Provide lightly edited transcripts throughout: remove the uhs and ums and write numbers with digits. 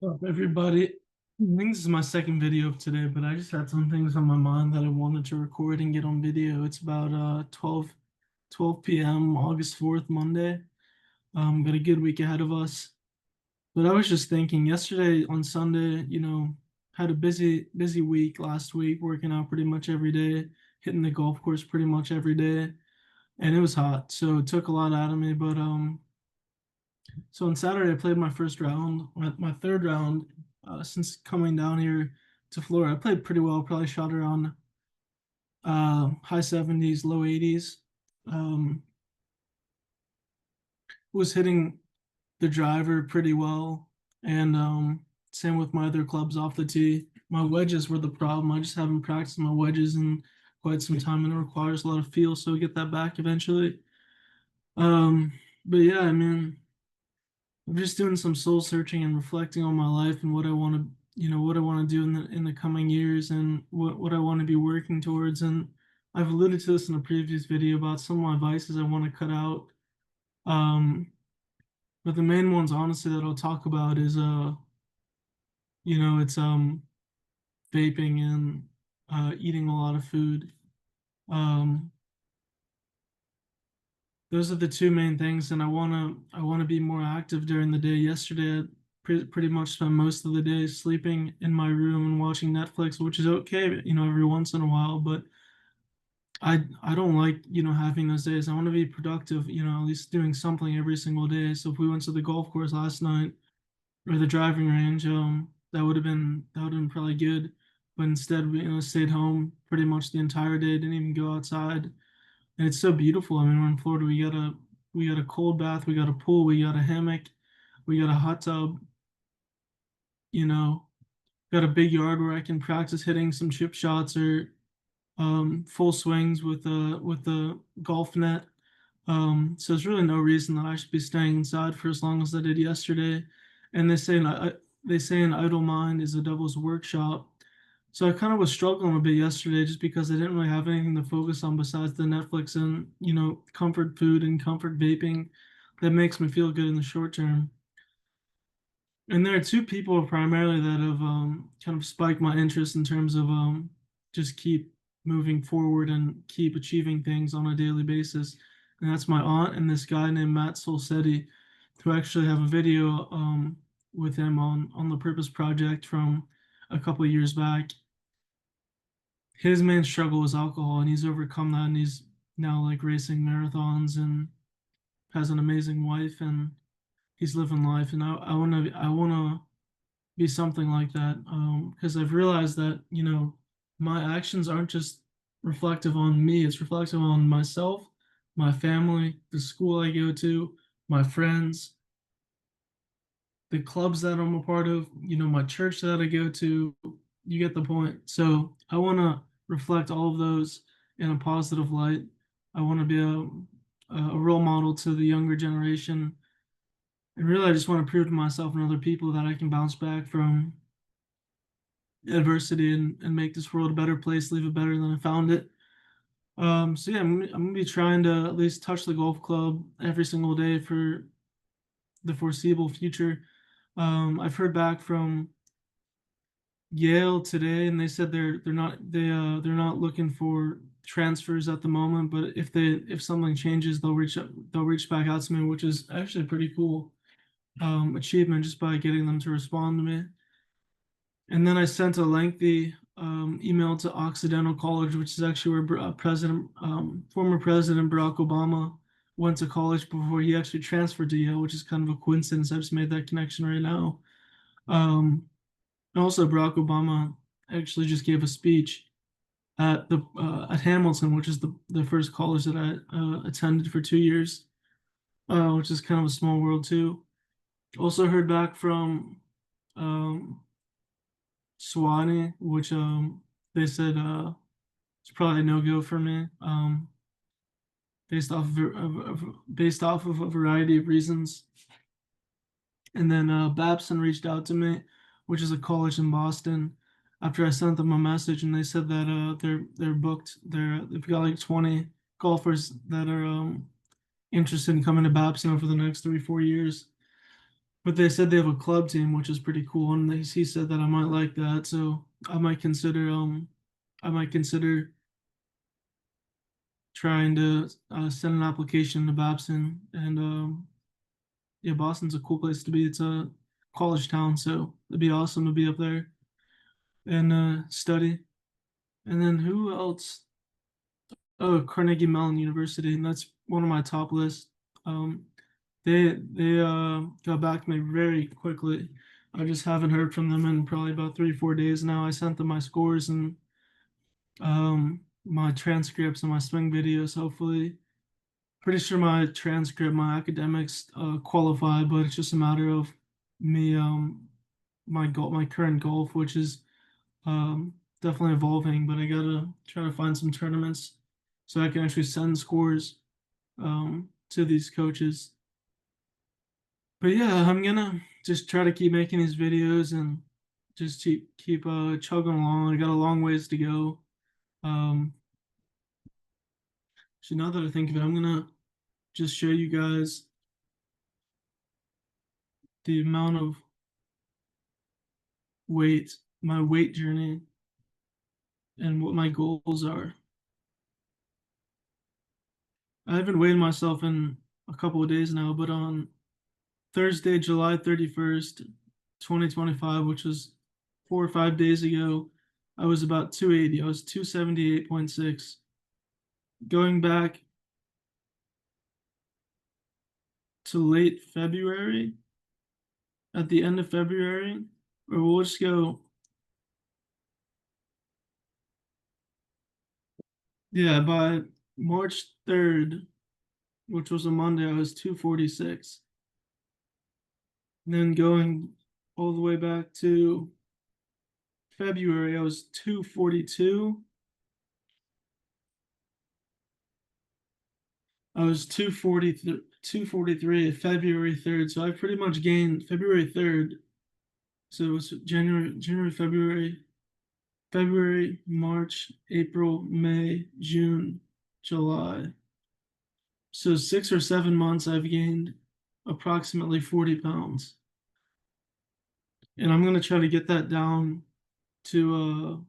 Up, everybody? I think this is my second video of today, but I just had some things on my mind that I wanted to record and get on video. It's about 12 p.m. August 4th, Monday. Got a good week ahead of us. But I was just thinking yesterday on Sunday, had a busy week last week, working out pretty much every day, hitting the golf course pretty much every day, and it was hot, so it took a lot out of me. But so on Saturday, I played my first round, my third round since coming down here to Florida. I played pretty well, probably shot around high 70s, low 80s. Um, was hitting the driver pretty well, and same with my other clubs off the tee. My wedges were the problem. I just haven't practiced my wedges in quite some time, and it requires a lot of feel, so I get that back eventually. Um, but yeah, I mean, I'm just doing some soul searching and reflecting on my life and what I want to, what I want to do in the coming years and what I want to be working towards. And I've alluded to this in a previous video about some of my vices I want to cut out. Um, but the main ones, honestly, that I'll talk about is it's vaping and eating a lot of food. Um, those are the two main things, and I want to be more active during the day. Yesterday, I pretty much spent most of the day sleeping in my room and watching Netflix, which is okay, every once in a while. But I don't like having those days. I want to be productive, at least doing something every single day. So if we went to the golf course last night or the driving range, that would have been probably good. But instead, we stayed home pretty much the entire day. Didn't even go outside, and it's so beautiful. I mean, we're in Florida. We got a cold bath, we got a pool, we got a hammock, we got a hot tub. You know, got a big yard where I can practice hitting some chip shots or full swings with the golf net. So there's really no reason that I should be staying inside for as long as I did yesterday. And they say an idle mind is a devil's workshop. So I kind of was struggling a bit yesterday just because I didn't really have anything to focus on besides the Netflix and comfort food and comfort vaping that makes me feel good in the short term. And there are two people primarily that have kind of spiked my interest in terms of just keep moving forward and keep achieving things on a daily basis. And that's my aunt and this guy named Matt Solsetti, who actually have a video with him on the Purpose Project from a couple of years back. His main struggle was alcohol, and he's overcome that, and he's now like racing marathons and has an amazing wife, and he's living life. And I wanna be something like that because I've realized that my actions aren't just reflective on me, it's reflective on myself, my family, the school I go to, my friends, the clubs that I'm a part of, my church that I go to. You get the point. So I want to reflect all of those in a positive light. I want to be a role model to the younger generation. And really, I just want to prove to myself and other people that I can bounce back from adversity and make this world a better place, leave it better than I found it. So yeah, I'm gonna be trying to at least touch the golf club every single day for the foreseeable future. I've heard back from Yale today, and they said they're not looking for transfers at the moment, but if something changes, they'll reach back out to me, which is actually a pretty cool achievement just by getting them to respond to me. And then I sent a lengthy email to Occidental College, which is actually where former President Barack Obama went to college before he actually transferred to Yale, which is kind of a coincidence. I just made that connection right now. Um, and also, Barack Obama actually just gave a speech at Hamilton, which is the first college that I attended for 2 years, which is kind of a small world too. Also heard back from um, Sewanee, which they said it's probably a no go for me, based off of a variety of reasons. And then Babson reached out to me, which is a college in Boston, after I sent them a message, and they said that they're booked. They've got like 20 golfers that are interested in coming to Babson over the next 3 4 years. but they said they have a club team, which is pretty cool, and he said that I might like that, so I might consider trying to send an application to Babson, and yeah, Boston's a cool place to be. It's a college town, so it'd be awesome to be up there and study. And then who else? Oh, Carnegie Mellon University, and that's one of my top lists. Um, they got back to me very quickly. I just haven't heard from them in probably about 3 4 days now. I sent them my scores and my transcripts and my swing videos. Hopefully, pretty sure my transcript, my academics qualify, but it's just a matter of me my current golf, which is um, definitely evolving. But I gotta try to find some tournaments so I can actually send scores to these coaches. But yeah, I'm gonna just try to keep making these videos and just keep chugging along. I got a long ways to go. Um, so now that I think of it, I'm gonna just show you guys the amount of weight, my weight journey, and what my goals are. I haven't weighed myself in a couple of days now, but on Thursday, July 31st, 2025, which was 4 or 5 days ago, I was about 280. I was 278.6. Going back to late February, at the end of February, or we'll just go, yeah, by March 3rd, which was a Monday, I was 246. And then going all the way back to February, I was 242. I was 243 February 3rd. So I pretty much gained February 3rd. So it was January, February, March, April, May, June, July. So 6 or 7 months, I've gained approximately 40 pounds. And I'm going to try to get that down to,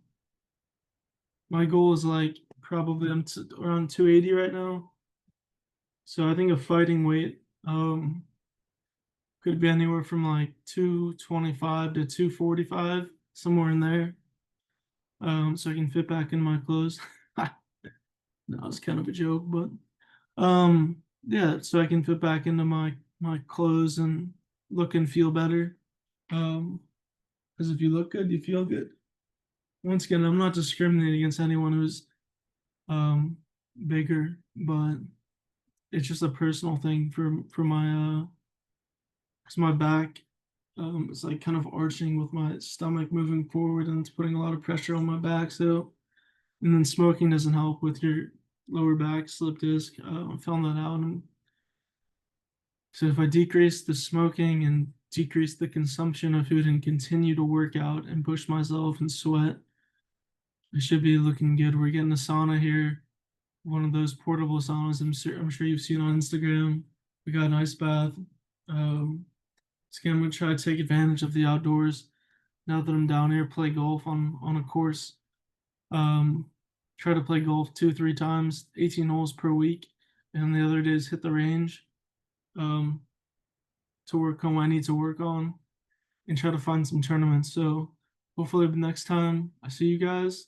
my goal is like probably around 280 right now. So I think a fighting weight could be anywhere from like 225 to 245, somewhere in there. So I can fit back in my clothes. No, it's kind of a joke, but yeah, so I can fit back into my clothes and look and feel better. Because if you look good, you feel good. Once again, I'm not discriminating against anyone who's um bigger, but it's just a personal thing for my because my back is like kind of arching with my stomach moving forward, and it's putting a lot of pressure on my back. So, and then smoking doesn't help with your lower back slip disc. I found that out, and so if I decrease the smoking and decrease the consumption of food and continue to work out and push myself and sweat, I should be looking good. We're getting a sauna here, one of those portable saunas I'm sure you've seen on Instagram. We got an ice bath. Um, so again, I'm gonna try to take advantage of the outdoors now that I'm down here. Play golf on a course. Um, Try to play golf 2 3 times, 18 holes per week, and the other days hit the range um, to work on what I need to work on and try to find some tournaments. So hopefully the next time I see you guys.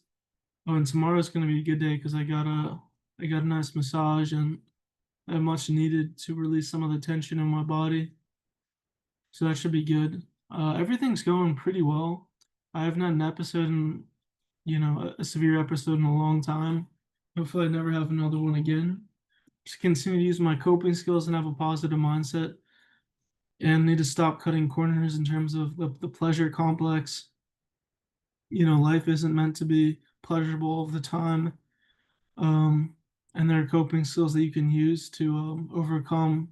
Oh, and tomorrow's gonna be a good day because I got a nice massage and I much needed to release some of the tension in my body. So that should be good. Everything's going pretty well. I haven't had an episode in, a severe episode in a long time. Hopefully, I never have another one again. Just continue to use my coping skills and have a positive mindset. And need to stop cutting corners in terms of the pleasure complex. Life isn't meant to be pleasurable all the time. Um, and there are coping skills that you can use to overcome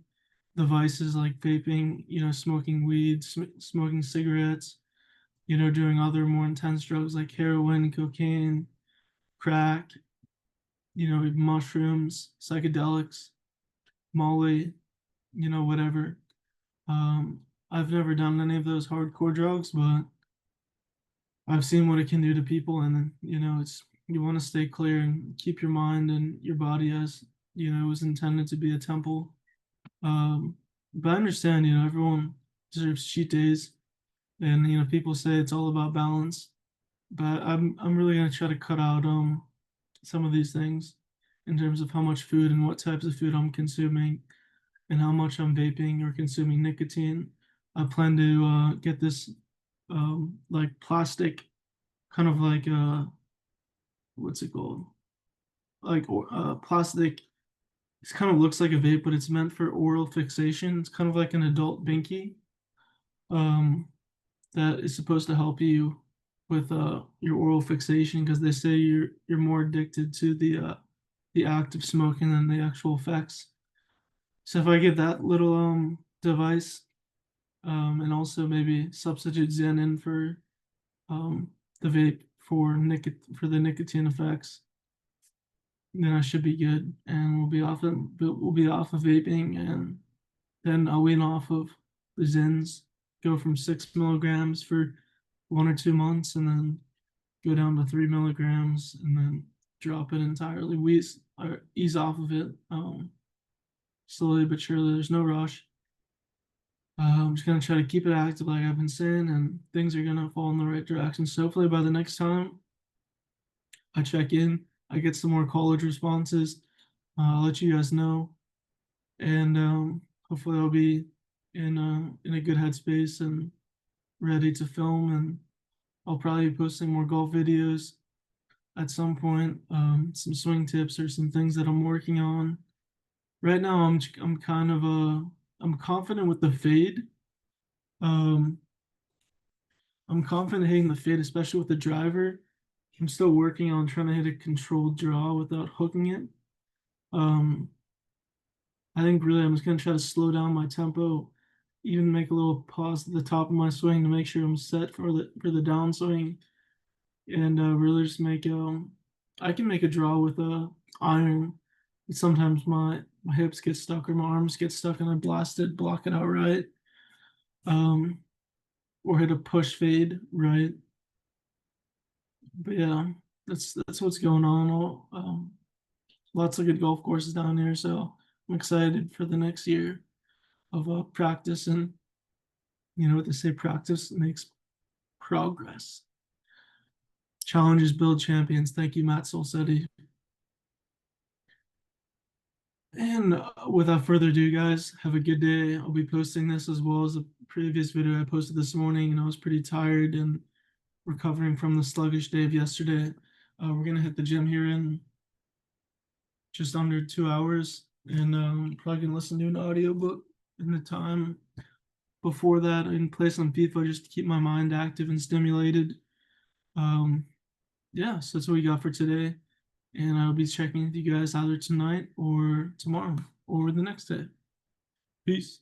the vices like vaping, smoking weed, smoking cigarettes, doing other more intense drugs like heroin, cocaine, crack, mushrooms, psychedelics, Molly, whatever. I've never done any of those hardcore drugs, but I've seen what it can do to people, and it's you want to stay clear and keep your mind and your body as it was intended to be a temple. Um, but I understand, everyone deserves cheat days, and people say it's all about balance. But I'm really gonna try to cut out some of these things in terms of how much food and what types of food I'm consuming and how much I'm vaping or consuming nicotine. I plan to get this like plastic kind of like what's it called? Like plastic. It kind of looks like a vape, but it's meant for oral fixation. It's kind of like an adult binky. Um, that is supposed to help you with your oral fixation because they say you're more addicted to the act of smoking than the actual effects. So if I get that little device and also maybe substitute Zen in for um the vape for the nicotine effects, then I should be good and we'll be off of vaping, and then I'll wean off of the Zens, go from 6 milligrams for 1 or 2 months, and then go down to 3 milligrams, and then drop it entirely. Ease off of it slowly but surely. There's no rush. I'm just gonna try to keep it active, like I've been saying, and things are gonna fall in the right direction. So hopefully by the next time I check in, I get some more college responses. I'll let you guys know, and hopefully I'll be in a good headspace and ready to film. And I'll probably be posting more golf videos at some point, some swing tips or some things that I'm working on. Right now, I'm kind of I'm confident with the fade. Um, I'm confident hitting the fade, especially with the driver. I'm still working on trying to hit a controlled draw without hooking it. Um, I think really I'm just gonna try to slow down my tempo, even make a little pause at the top of my swing to make sure I'm set for the downswing, and really just make I can make a draw with a iron. Sometimes my hips get stuck or my arms get stuck, and I block it out right, um, or hit a push fade right. But yeah, that's what's going on. Lots of good golf courses down here, so I'm excited for the next year of practice. And you know what they say: practice makes progress. Challenges build champions. Thank you, Matt Solsetti. And without further ado, guys, have a good day. I'll be posting this as well as the previous video I posted this morning, and I was pretty tired and recovering from the sluggish day of yesterday. We're gonna hit the gym here in just under 2 hours, and probably gonna listen to an audiobook in the time before that and play some FIFA just to keep my mind active and stimulated. Um, yeah, so that's what we got for today. And I'll be checking with you guys either tonight or tomorrow or the next day. Peace.